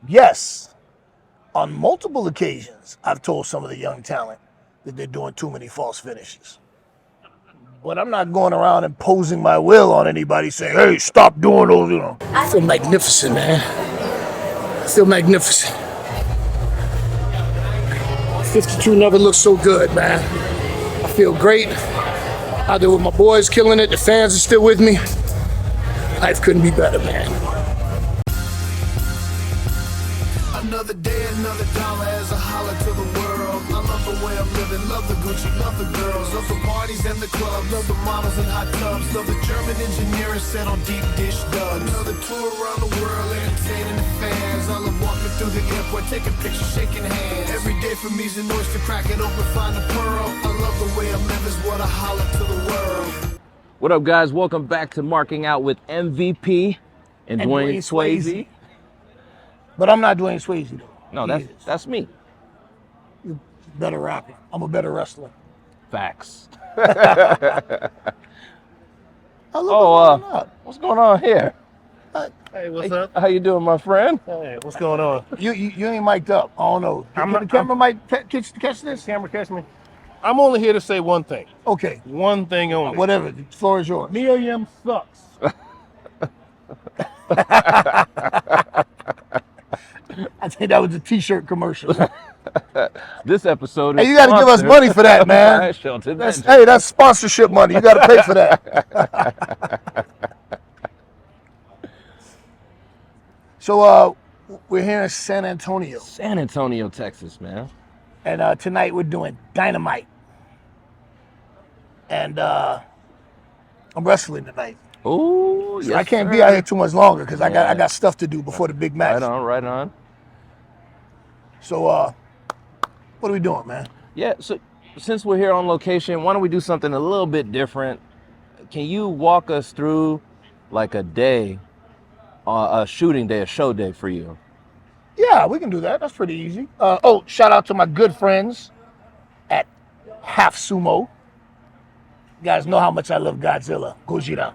Yes, on multiple occasions, I've told some of the young talent that they're doing too many false finishes. But I'm not going around imposing my will on anybody saying, hey, stop doing those, I feel magnificent, man. I feel magnificent. 52 never looked so good, man. I feel great. Out there with my boys killing it. The fans are still with me. Life couldn't be better, man. Another day, another dollar as I holler to the world. I love the way I'm living, love the Gucci, love the girls, love the parties and the clubs, love the models and hot tubs, love the German engineering set on deep dish dubs. Another tour around the world, entertaining the fans. I love walking through the airport, taking pictures, shaking hands. Every day for me's an oyster, crack it open, find the pearl. I love the way I'm living, is what I holler to the world. What up, guys? Welcome back to Marking Out with MVP and Dwayne Swayze. But I'm not Dwayne Swayze, though. No, that's me. You're a better rapper. I'm a better wrestler. Facts. What's going on here? Hey, what's up? How you doing, my friend? Hey, what's going on? You ain't mic'd up. I don't know. The camera might catch this? Camera catch me? I'm only here to say one thing. Okay. One thing only. Whatever. The floor is yours. Miriam sucks. I think that was a T-shirt commercial. This episode. Hey, you got to give us money for that, man. That's sponsorship money. You got to pay for that. So we're here in San Antonio. San Antonio, Texas, man. And tonight we're doing Dynamite. And I'm wrestling tonight. Oh, so yes, I can't be out here too much longer because I got stuff to do before the big match. Right on. So what are we doing, man? Yeah, so since we're here on location, why don't we do something a little bit different? Can you walk us through like a day, a shooting day, a show day for you? Yeah, we can do that. That's pretty easy. Shout out to my good friends at Half Sumo. You guys know how much I love Godzilla, Gojira.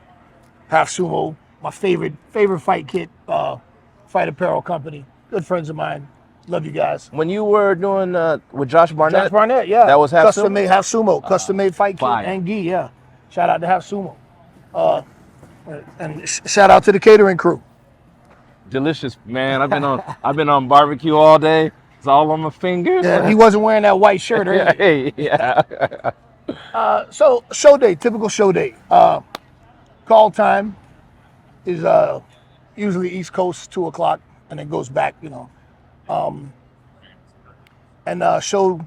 Half Sumo, my favorite fight kit, fight apparel company. Good friends of mine. Love you guys. When you were doing with Josh Barnett? Josh Barnett, yeah. That was Half Custom Sumo? made Half Sumo, custom made fight fire. kit and gi, yeah. Shout out to Half Sumo. And shout out to the catering crew. Delicious, man. I've been on barbecue all day. It's all on my fingers. Yeah, he wasn't wearing that white shirt earlier. Hey, yeah. So show day, typical show day. Call time is usually East Coast 2:00, and then goes back, and show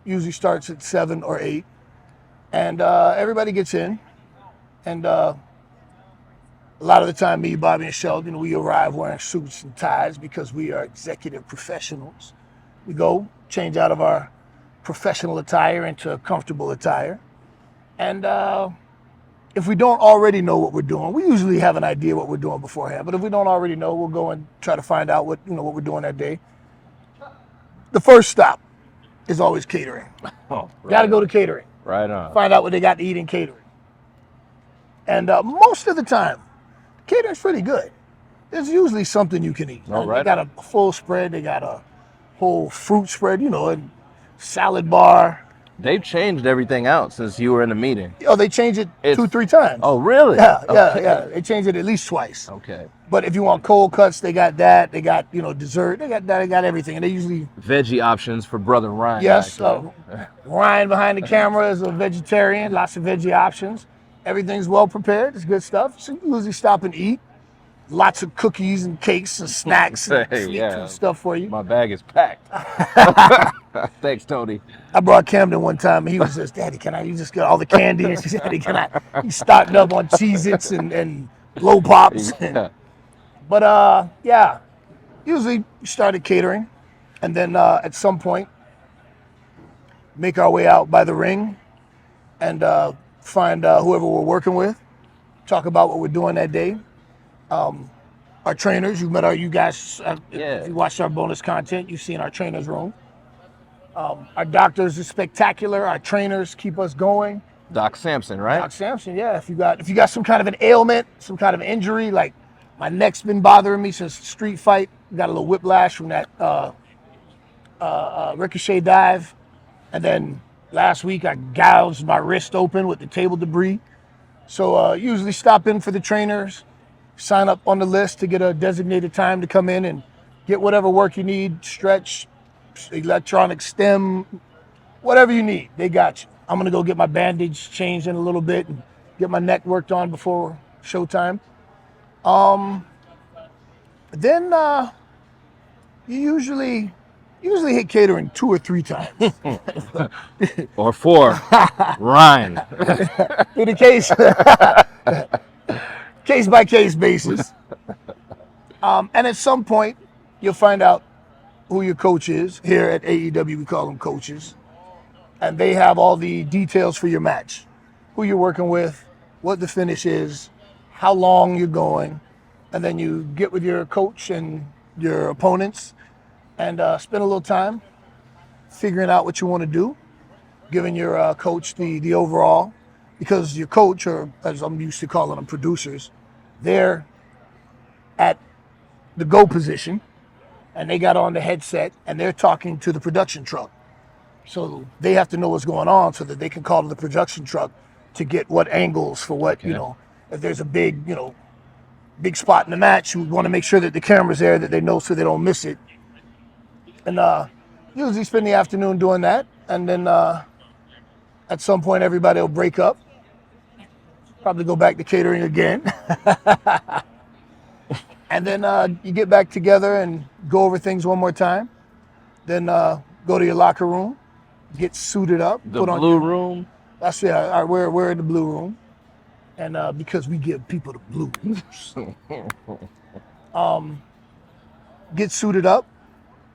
usually starts at 7 or 8, and everybody gets in, and a lot of the time, me, Bobby, and Sheldon, we arrive wearing suits and ties because we are executive professionals. We go change out of our professional attire into comfortable attire, and if we don't already know what we're doing, we usually have an idea what we're doing beforehand. But if we don't already know, we'll go and try to find out what we're doing that day. The first stop is always catering. Oh, right. Got to go to catering. Right on. Find out what they got to eat in catering. And most of the time, catering's pretty good. There's usually something you can eat. Oh, right. They got a full spread. They got a whole fruit spread, a salad bar. They've changed everything out since you were in the meeting. Oh, they changed it 2-3 times. Oh, really? Yeah. They changed it at least twice. Okay. But if you want cold cuts, they got that. They got, dessert. They got that. They got everything. And they usually... Veggie options for Brother Ryan. Yes. Ryan behind the camera is a vegetarian. Lots of veggie options. Everything's well prepared. It's good stuff. So you usually stop and eat. Lots of cookies and cakes and snacks and sweets and stuff for you. My bag is packed. Thanks, Tony. I brought Camden one time, and he was just, Daddy, you just get all the candy? And she said, Daddy, He stocked up on Cheez-Its and Blow Pops. Yeah. But, usually we started catering, and then at some point, make our way out by the ring and find whoever we're working with, talk about what we're doing that day. Our trainers, you guys, if you watched our bonus content, you've seen our trainers' room. Our doctors are spectacular. Our trainers keep us going. Doc Sampson, right? Doc Sampson, yeah. If you got some kind of an ailment, some kind of injury, like My neck's been bothering me since the street fight. Got a little whiplash from that ricochet dive. And then last week I gouged my wrist open with the table debris. So usually stop in for the trainers, sign up on the list to get a designated time to come in and get whatever work you need, stretch, electronic stem, whatever you need, they got you. I'm gonna go get my bandage changed in a little bit and get my neck worked on before showtime. Then you usually hit catering 2 or 3 times. Or 4. Ryan. In the case by case basis. And at some point, you'll find out who your coach is. Here at AEW, we call them coaches. And they have all the details for your match. Who you're working with, what the finish is, how long you're going. And then you get with your coach and your opponents and spend a little time figuring out what you want to do, giving your coach the overall. Because your coach, or as I'm used to calling them, producers, they're at the go position, and they got on the headset, and they're talking to the production truck. So they have to know what's going on so that they can call to the production truck to get what angles for what, Okay. if there's a big, big spot in the match, we want to make sure that the camera's there, that they know so they don't miss it. And usually spend the afternoon doing that, and then at some point everybody will break up. Probably go back to catering again. And then you get back together and go over things one more time. Then go to your locker room, get suited up. The blue room. That's we're in the blue room. And because we give people the blues. Get suited up.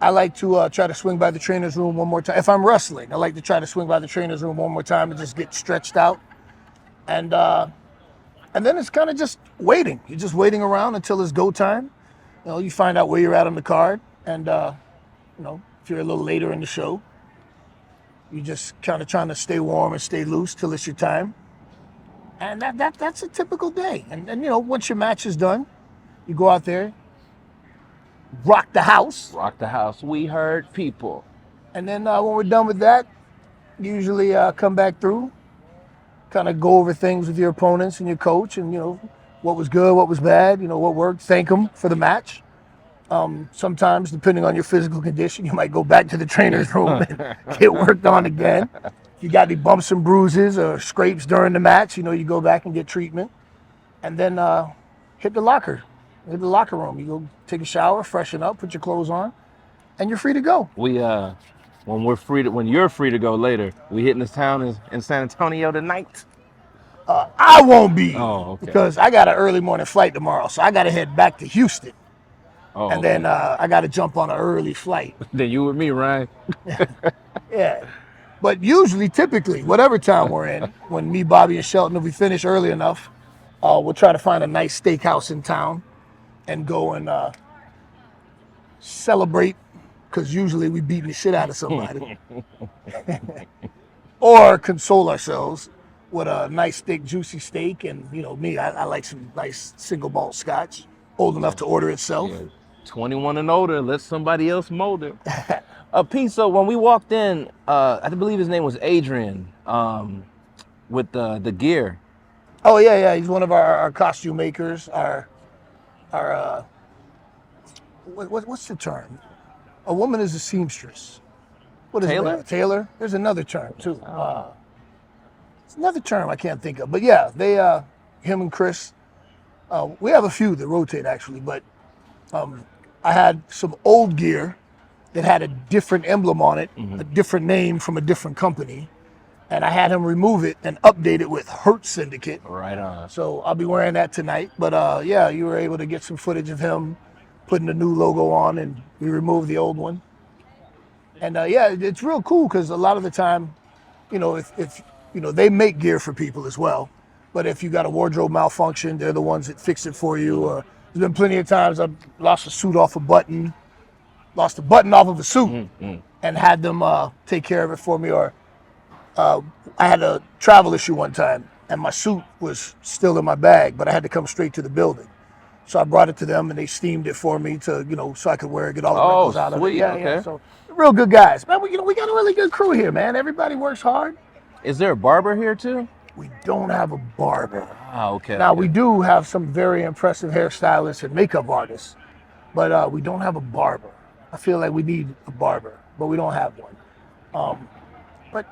I like to try to swing by the trainer's room one more time. If I'm wrestling, I like to try to swing by the trainer's room one more time and just get stretched out. And then it's kind of just waiting. You're just waiting around until it's go time. You find out where you're at on the card. And, if you're a little later in the show, you're just kind of trying to stay warm and stay loose till it's your time. And that's a typical day. And once your match is done, you go out there, rock the house. Rock the house. We heard people. And then when we're done with that, usually come back through, kind of go over things with your opponents and your coach and, what was good, what was bad, what worked, thank them for the match. Sometimes, depending on your physical condition, you might go back to the trainer's room and get worked on again. If you got any bumps and bruises or scrapes during the match, you go back and get treatment. And then hit the locker room. You go take a shower, freshen up, put your clothes on, and you're free to go. We when you're free to go later, we hitting this town in San Antonio tonight. I won't be. Oh, okay. Because I got an early morning flight tomorrow, so I got to head back to Houston. Oh, and then I got to jump on an early flight. Then you with me, Ryan. Yeah. But usually, typically, whatever town we're in, when me, Bobby, and Shelton, if we finish early enough, we'll try to find a nice steakhouse in town and go and celebrate, because usually we beating the shit out of somebody. Or console ourselves with a nice, thick, juicy steak. And, me, I like some nice single malt scotch, old enough to order itself. Yeah. 21 and older, let somebody else mold it. Pete, so when we walked in, I believe his name was Adrian, with the gear. Oh, yeah. He's one of our costume makers, what's the term? A woman is a seamstress. What is Tailor? it? Tailor? There's another term, too. It's another term I can't think of. But, yeah, they, him and Chris, we have a few that rotate, actually, but I had some old gear that had a different emblem on it, a different name from a different company, and I had him remove it and update it with Hurt Syndicate. Right on. So I'll be wearing that tonight. But you were able to get some footage of him putting the new logo on, and we removed the old one. And it's real cool because a lot of the time, if they make gear for people as well. But if you got a wardrobe malfunction, they're the ones that fix it for you. Or there's been plenty of times I've lost a button off of a suit, and had them take care of it for me. Or I had a travel issue one time, and my suit was still in my bag, but I had to come straight to the building. So I brought it to them, and they steamed it for me to, so I could wear it, get all the wrinkles out of it. Sweet. Yeah, Okay. yeah. So real good guys, man. We got a really good crew here, man. Everybody works hard. Is there a barber here too? We don't have a barber. Ah, okay. Now okay. we do have some very impressive hairstylists and makeup artists, but we don't have a barber. I feel like we need a barber, but we don't have one. But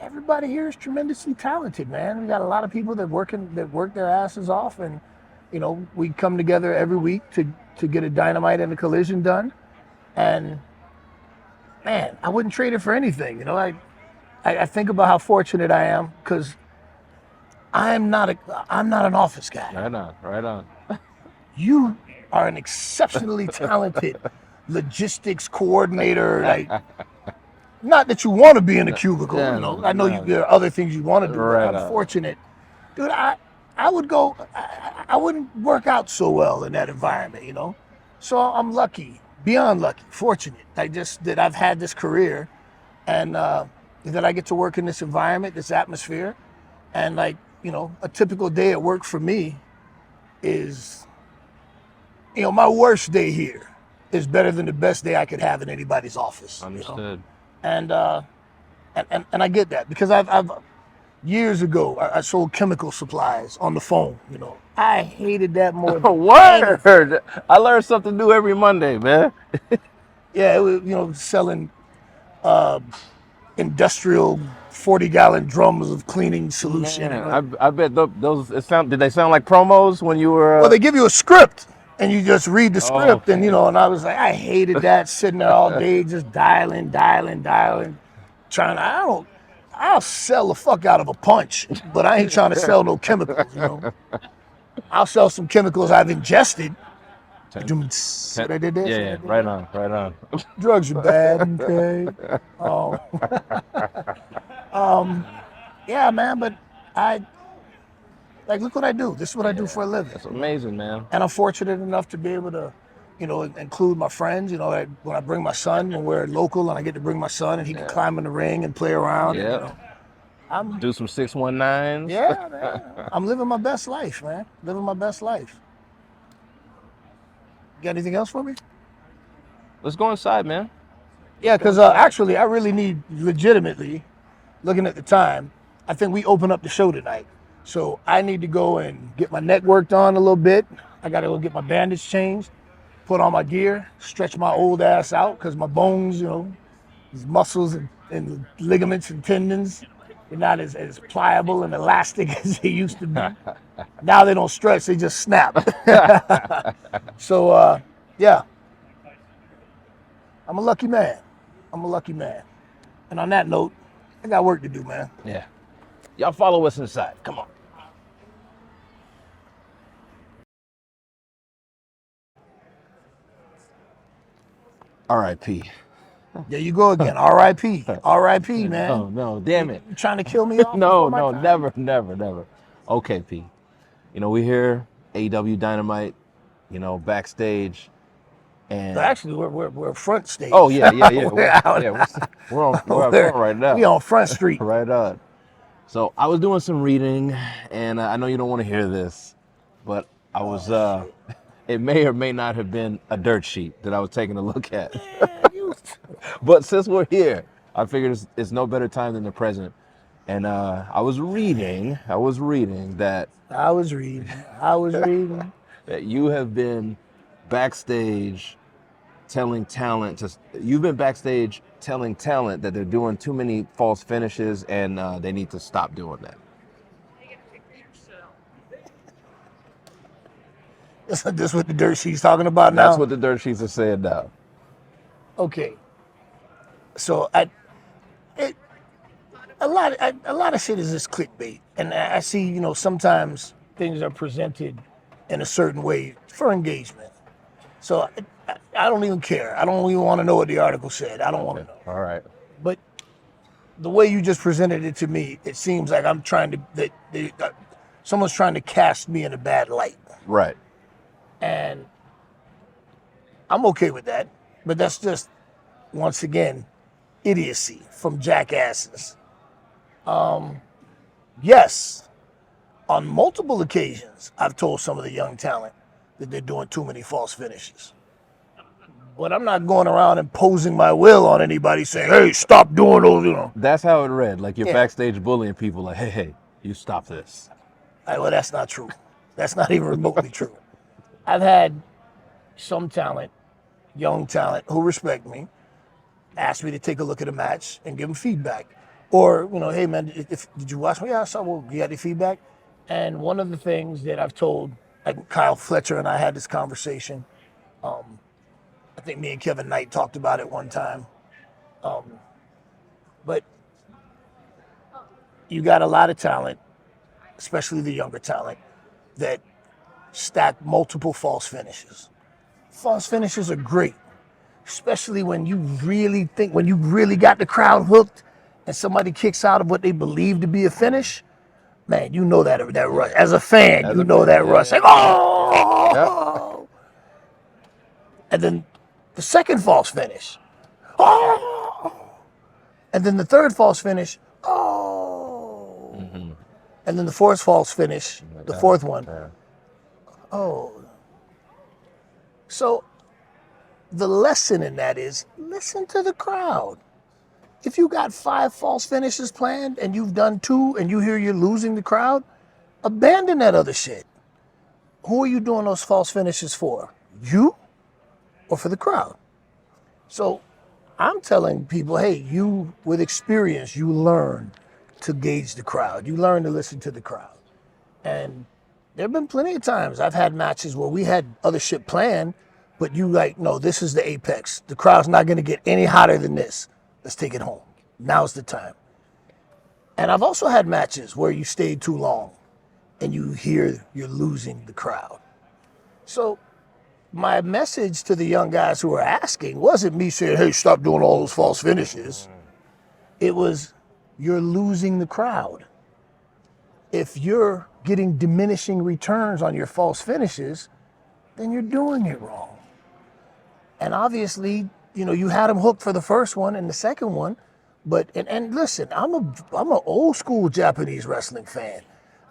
everybody here is tremendously talented, man. We got a lot of people that work their asses off, and we come together every week to get a Dynamite and a Collision done. And man, I wouldn't trade it for anything. I think about how fortunate I am because I'm not an office guy. Right on. You are an exceptionally talented logistics coordinator. Like, not that you want to be in a cubicle, I know there are other things you want to do. Right I'm fortunate, dude. I would go. I wouldn't work out so well in that environment, So I'm lucky, beyond lucky, fortunate. That I've had this career, and that I get to work in this environment, this atmosphere, and a typical day at work for me is, my worst day here is better than the best day I could have in anybody's office. Understood. And I get that because I've years ago I sold chemical supplies on the phone. I hated that more. Word! I learn something new every Monday, man. Yeah, it was selling industrial 40-gallon drums of cleaning solution. Man, I bet those did they sound like promos when you were? Well, they give you a script, and you just read the script, okay. and and I was like, I hated that, sitting there all day, just dialing, trying. I'll sell the fuck out of a punch, but I ain't trying to sell no chemicals. I'll sell some chemicals I've ingested. What I did there? Yeah, right on. Drugs are bad, okay? Yeah, man, but look what I do. This is what I do for a living. That's amazing, man. And I'm fortunate enough to be able to, include my friends. When I bring my son, when we're local, and I get to bring my son, and he can climb in the ring and play around. Yeah. I'm do some 619s. Yeah, man. I'm living my best life, man. Living my best life. You got anything else for me? Let's go inside, man. Yeah, because actually, I really need, legitimately, looking at the time, I think we open up the show tonight. So I need to go and get my neck worked on a little bit. I got to go get my bandage changed, put on my gear, stretch my old ass out because my bones, these muscles and ligaments and tendons, they're not as pliable and elastic as they used to be. Now they don't stretch, they just snap. So, yeah. I'm a lucky man. And on that note, I got work to do, man. Yeah. Y'all follow us inside. Come on. R.I.P. There you go again. R.I.P. R.I.P. man. No, damn it. You trying to kill me off? No, never. Okay, P. We here, AEW Dynamite, backstage, and actually we're front stage. Oh yeah. We're out. We're on front right now. We on Front Street. Right on. So I was doing some reading, and I know you don't want to hear this, but I was. It may or may not have been a dirt sheet that I was taking a look at. But since we're here, I figured it's no better time than the present. And I was reading that that you have been backstage telling talent that they're doing too many false finishes and they need to stop doing that. This is what the dirt sheet's talking about now? That's what the dirt sheets are saying now. Okay. So a lot of shit is just clickbait, and I see sometimes things are presented in a certain way for engagement. So I don't even care. I don't even want to know what the article said. I don't want to know. All right. But the way you just presented it to me, it seems like I'm trying to someone's trying to cast me in a bad light. Right. And I'm okay with that, but that's just, once again, idiocy from jackasses. Yes, on multiple occasions, I've told some of the young talent, that they're doing too many false finishes. But I'm not going around imposing my will on anybody saying, hey, stop doing those, you know. That's how it read. Like you're Yeah. backstage bullying people. Like, hey, you stop this. Well, that's not true. That's not even remotely true. I've had some talent, young talent, who respect me, ask me to take a look at a match and give them feedback. Or, you know, hey, man, did you watch me? Yeah, I saw, well, you got any feedback? And one of the things that I've told, like Kyle Fletcher and I had this conversation. I think me and Kevin Knight talked about it one time. But you got a lot of talent, especially the younger talent, that stack multiple false finishes. False finishes are great, especially when you really got the crowd hooked and somebody kicks out of what they believe to be a finish. Man, you know that rush. As a fan, As you a know fan, that yeah, rush. yeah. Like, oh! And then the second false finish. Oh! And then the third false finish. Oh! And then the fourth false finish, the fourth one. Oh. So the lesson in that is listen to the crowd. If you got 5 false finishes planned and you've done 2 and you hear you're losing the crowd, abandon that other shit. Who are you doing those false finishes for? You or for the crowd? So I'm telling people, hey, you with experience, you learn to gauge the crowd. You learn to listen to the crowd. And there have been plenty of times I've had matches where we had other shit planned, but you like, no, this is the apex. The crowd's not going to get any hotter than this. Let's take it home. Now's the time. And I've also had matches where you stayed too long and you hear you're losing the crowd. So my message to the young guys who were asking wasn't me saying, hey, stop doing all those false finishes. It was, you're losing the crowd. If you're getting diminishing returns on your false finishes, then you're doing it wrong. And obviously, you know, you had them hooked for the first one and the second one, but and listen, I'm an old school Japanese wrestling fan.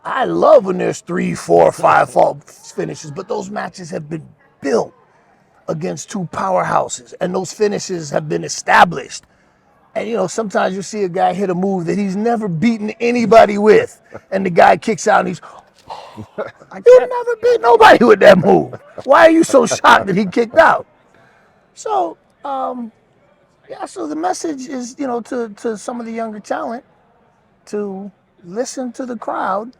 I love when there's 3, 4, 5 false finishes, but those matches have been built against 2 powerhouses, and those finishes have been established. And you know, sometimes you see a guy hit a move that he's never beaten anybody with, and the guy kicks out and he's, you never beat nobody with that move. Why are you so shocked that he kicked out? So, yeah, so the message is, you know, to some of the younger talent to listen to the crowd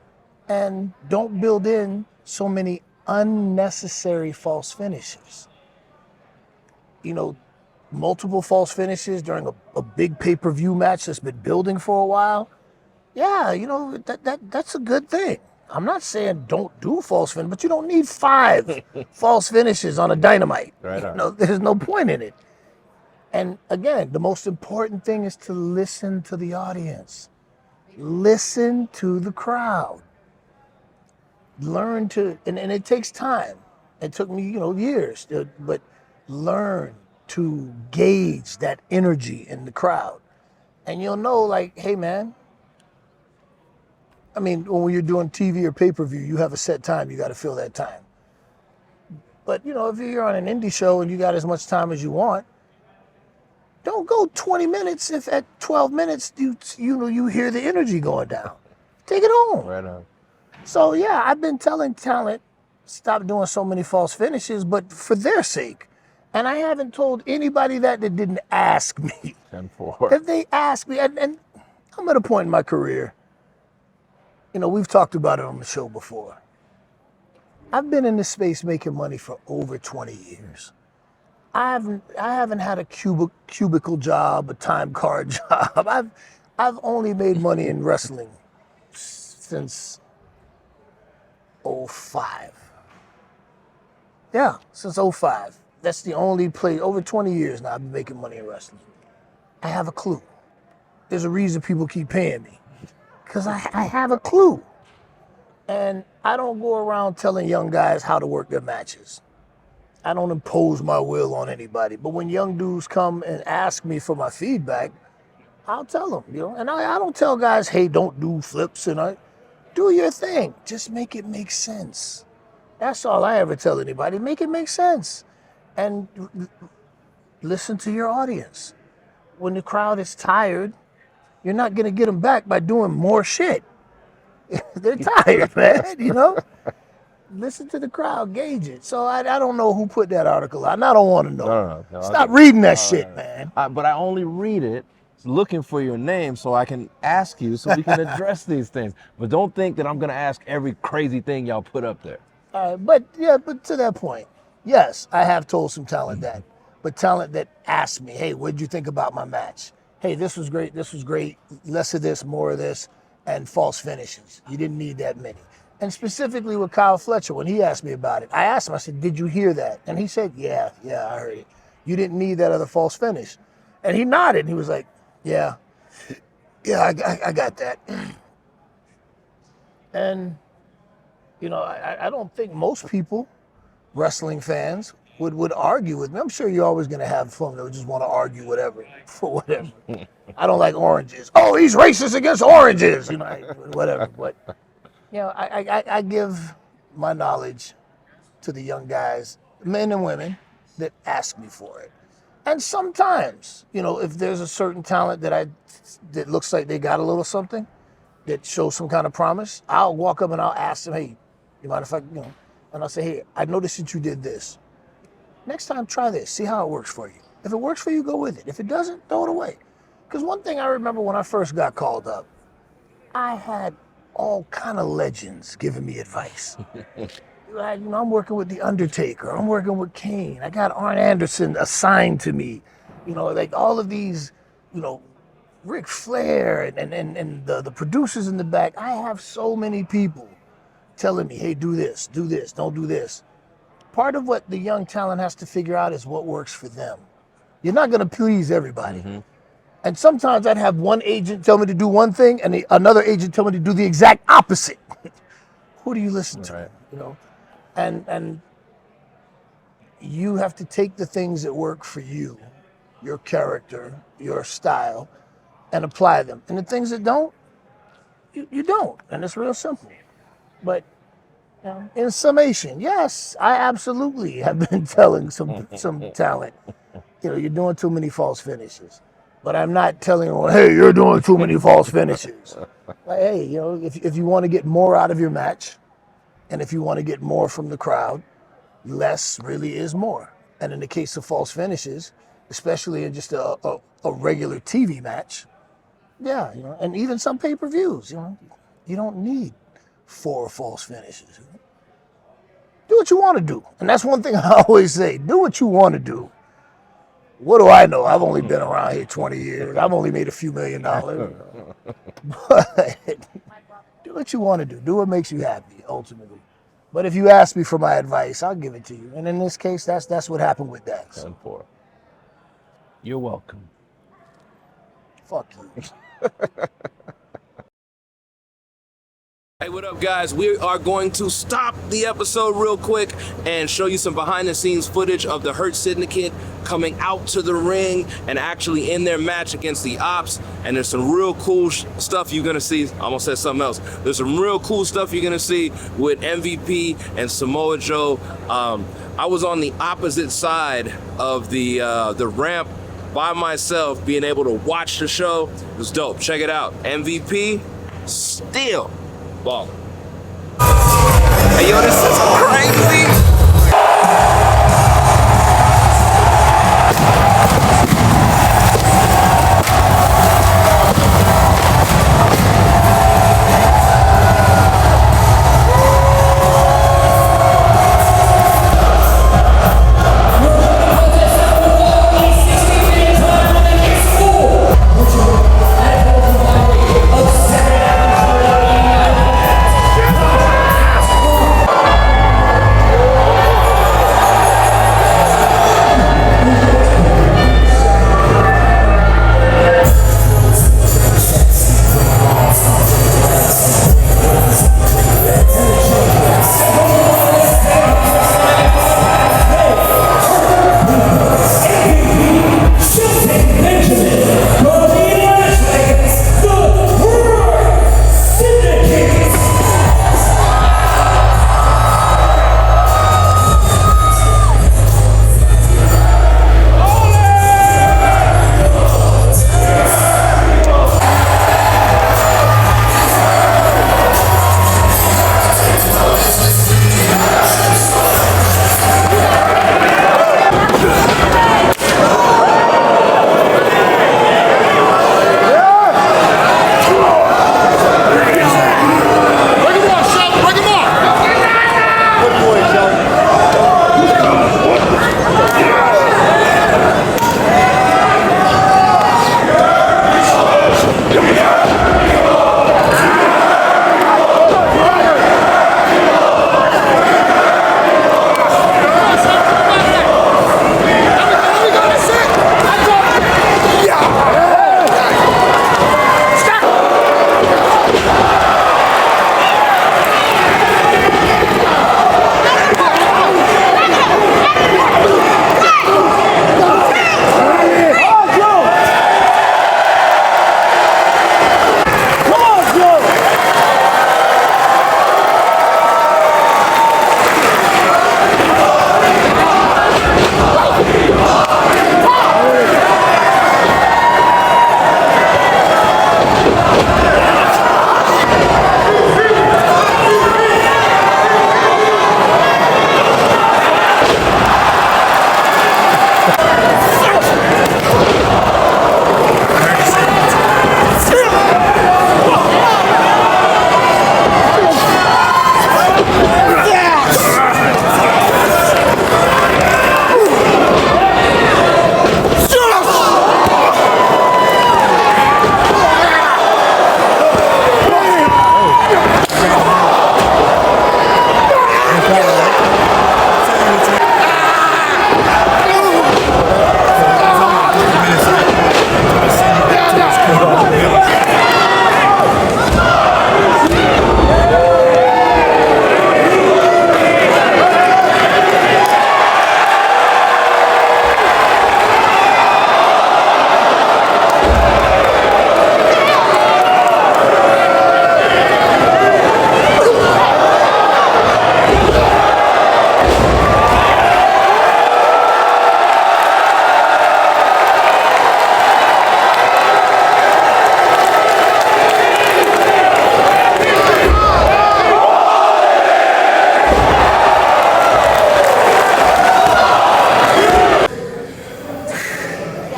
and don't build in so many unnecessary false finishes. You know, multiple false finishes during a big pay-per-view match that's been building for a while. Yeah, you know, that's a good thing. I'm not saying don't do false finishes, but you don't need 5 false finishes on a Dynamite. Right on. You know, there's no point in it. And again, the most important thing is to listen to the audience. Listen to the crowd. Learn to, and it takes time. It took me, you know, years, but learn to gauge that energy in the crowd. And you'll know, like, hey, man, I mean, when you're doing TV or pay-per-view, you have a set time. You got to fill that time. But, you know, if you're on an indie show and you got as much time as you want, don't go 20 minutes if at 12 minutes you hear the energy going down. Take it home. Right on. So, yeah, I've been telling talent, stop doing so many false finishes, but for their sake. And I haven't told anybody that didn't ask me. 10-4. If they ask me, and I'm at a point in my career, you know, we've talked about it on the show before. I've been in this space making money for over 20 years. I haven't had a cubicle job, a time card job. I've only made money in wrestling since 05. Yeah, since 05. That's the only place, over 20 years now I've been making money in wrestling. I have a clue. There's a reason people keep paying me. Because I have a clue. And I don't go around telling young guys how to work their matches. I don't impose my will on anybody. But when young dudes come and ask me for my feedback, I'll tell them, you know. And I don't tell guys, hey, don't do flips. And do your thing. Just make it make sense. That's all I ever tell anybody. Make it make sense. And listen to your audience. When the crowd is tired, you're not going to get them back by doing more shit. They're tired, man, you know? Listen to the crowd, gauge it. So I don't know who put that article out, and I don't want to know. No, Stop reading that shit, man. But I only read it looking for your name so I can ask you so we can address these things. But don't think that I'm going to ask every crazy thing y'all put up there. But to that point, yes, I have told some talent that. But talent that asked me, hey, what'd you think about my match? Hey, this was great, less of this, more of this, and false finishes. You didn't need that many. And specifically with Kyle Fletcher, when he asked me about it, I asked him, I said, did you hear that? And he said, yeah, I heard it. You didn't need that other false finish. And he nodded, and he was like, yeah, I got that. And, you know, I don't think most people, wrestling fans, would argue with me. I'm sure you're always going to have fun that would just want to argue for whatever. I don't like oranges. Oh, he's racist against oranges, you know, whatever. But, you know, I give my knowledge to the young guys, men and women, that ask me for it. And sometimes, you know, if there's a certain talent that looks like they got a little something that shows some kind of promise, I'll walk up and I'll ask them, hey, you mind if I, you know, and I'll say, hey, I noticed that you did this. Next time, try this. See how it works for you. If it works for you, go with it. If it doesn't, throw it away. Because one thing I remember when I first got called up, I had all kind of legends giving me advice. You know, I'm working with The Undertaker. I'm working with Kane. I got Arn Anderson assigned to me. You know, like all of these, you know, Ric Flair and the producers in the back. I have so many people telling me, hey, do this, don't do this. Part of what the young talent has to figure out is what works for them. You're not going to please everybody. Mm-hmm. And sometimes I'd have one agent tell me to do one thing and another agent tell me to do the exact opposite. Who do you listen to? Right. You know, and you have to take the things that work for you, your character, your style, and apply them. And the things that don't, you don't. And it's real simple. But in summation, yes, I absolutely have been telling some talent, you know, you're doing too many false finishes. But I'm not telling anyone, hey, you're doing too many false finishes. Like, hey, you know, if you want to get more out of your match, and if you want to get more from the crowd, less really is more. And in the case of false finishes, especially in just a regular TV match, yeah, you know, and even some pay-per-views, you know, you don't need 4 false finishes. You know? Do what you want to do. And that's one thing I always say, do what you want to do. What do I know? I've only been around here 20 years. I've only made a few $1 million. But do what you want to do. Do what makes you happy, ultimately. But if you ask me for my advice, I'll give it to you. And in this case, that's what happened with Dax. You're welcome. Fuck you. Hey, what up, guys? We are going to stop the episode real quick and show you some behind-the-scenes footage of the Hurt Syndicate coming out to the ring and actually in their match against the Ops. And there's some real cool stuff you're gonna see. I almost said something else. There's some real cool stuff you're gonna see with MVP and Samoa Joe. I was on the opposite side of the ramp by myself, being able to watch the show. It was dope. Check it out. MVP still ballin'. Hey, yo, this is crazy.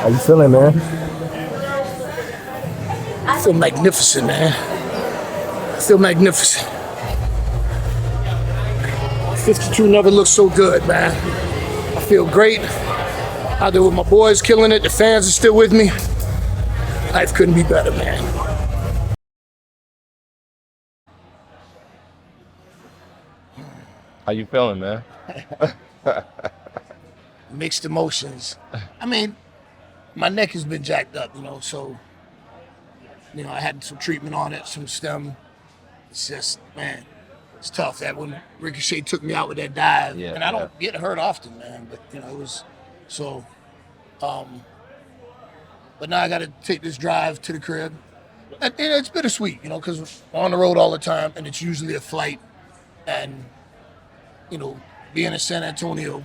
How you feeling, man? I feel magnificent, man. I feel magnificent. 52 never looked so good, man. I feel great. Out there with my boys killing it. The fans are still with me. Life couldn't be better, man. How you feeling, man? Mixed emotions. I mean, my neck has been jacked up, so, I had some treatment on it, some stem. It's just, man, it's tough. That when Ricochet took me out with that dive, and I don't get hurt often, man, but, it was, so, but now I got to take this drive to the crib. And it's bittersweet, because we're on the road all the time, and it's usually a flight, and, being in San Antonio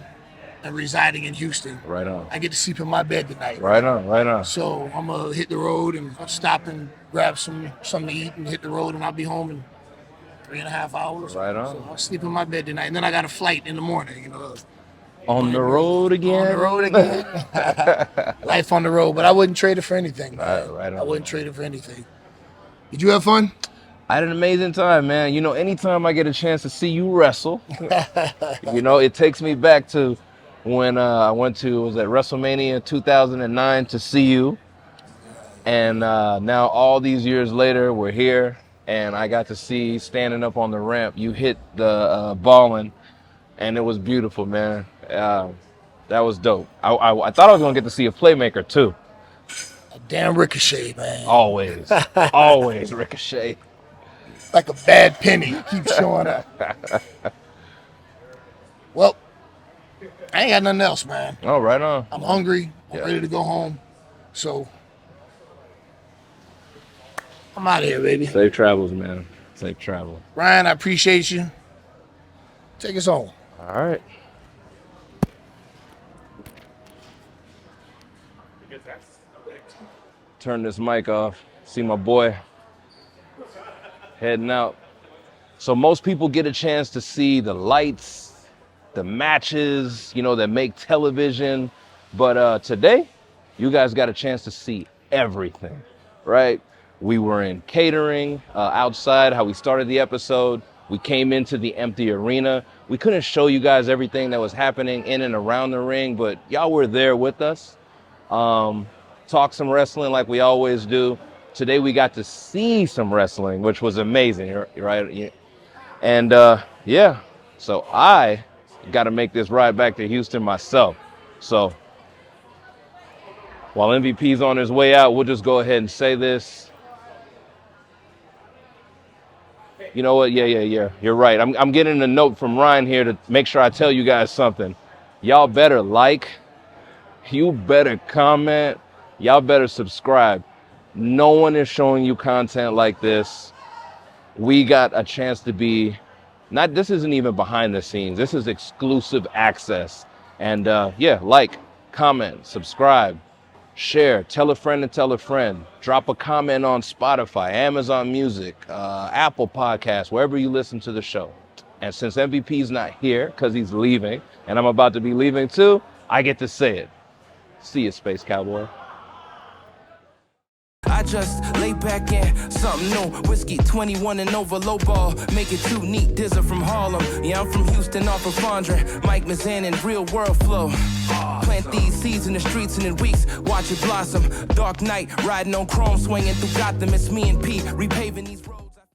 and residing in Houston. Right on. I get to sleep in my bed tonight. Right on. So I'm going to hit the road and stop and grab something to eat and hit the road, and I'll be home in 3.5 hours. Right on. So I'll sleep in my bed tonight, and then I got a flight in the morning, On the road again? On the road again. Life on the road, but I wouldn't trade it for anything. Right on. I wouldn't trade it for anything. Did you have fun? I had an amazing time, man. Anytime I get a chance to see you wrestle, it takes me back to when I went to, was at WrestleMania 2009 to see you. And now all these years later, we're here, and I got to see, standing up on the ramp, you hit the ballin', and it was beautiful, man. That was dope. I thought I was going to get to see a playmaker, too. A damn Ricochet, man. Always. Always Ricochet. Like a bad penny, keeps showing up. Well, I ain't got nothing else, man. Oh, right on. I'm hungry. I'm ready to go home. So, I'm out of here, baby. Safe travels, man. Safe travels. Ryan, I appreciate you. Take us home. All right. Turn this mic off. See my boy heading out. So most people get a chance to see the lights, the matches, that make television. But today, you guys got a chance to see everything, right? We were in catering outside, how we started the episode. We came into the empty arena. We couldn't show you guys everything that was happening in and around the ring, but y'all were there with us. Talk some wrestling like we always do. Today we got to see some wrestling, which was amazing, right? And so I got to make this ride back to Houston myself. So while MVP's on his way out, we'll just go ahead and say this. You know what? Yeah. You're right. I'm getting a note from Ryan here to make sure I tell you guys something. Y'all better like, you better comment, y'all better subscribe. No one is showing you content like this. We got a chance to be, this isn't even behind the scenes. This is exclusive access. And like, comment, subscribe, share, tell a friend and tell a friend. Drop a comment on Spotify, Amazon Music, Apple Podcasts, wherever you listen to the show. And since MVP's not here because he's leaving, and I'm about to be leaving too, I get to say it. See you, Space Cowboy. I just lay back in something new. Whiskey 21 and over, low ball. Make it too neat, Dizzer from Harlem. Yeah, I'm from Houston, off of Fondren. Mike Mazan and real world flow. Plant these seeds in the streets and in weeks, watch it blossom. Dark night, riding on chrome, swinging through Gotham. It's me and P, repaving these roads.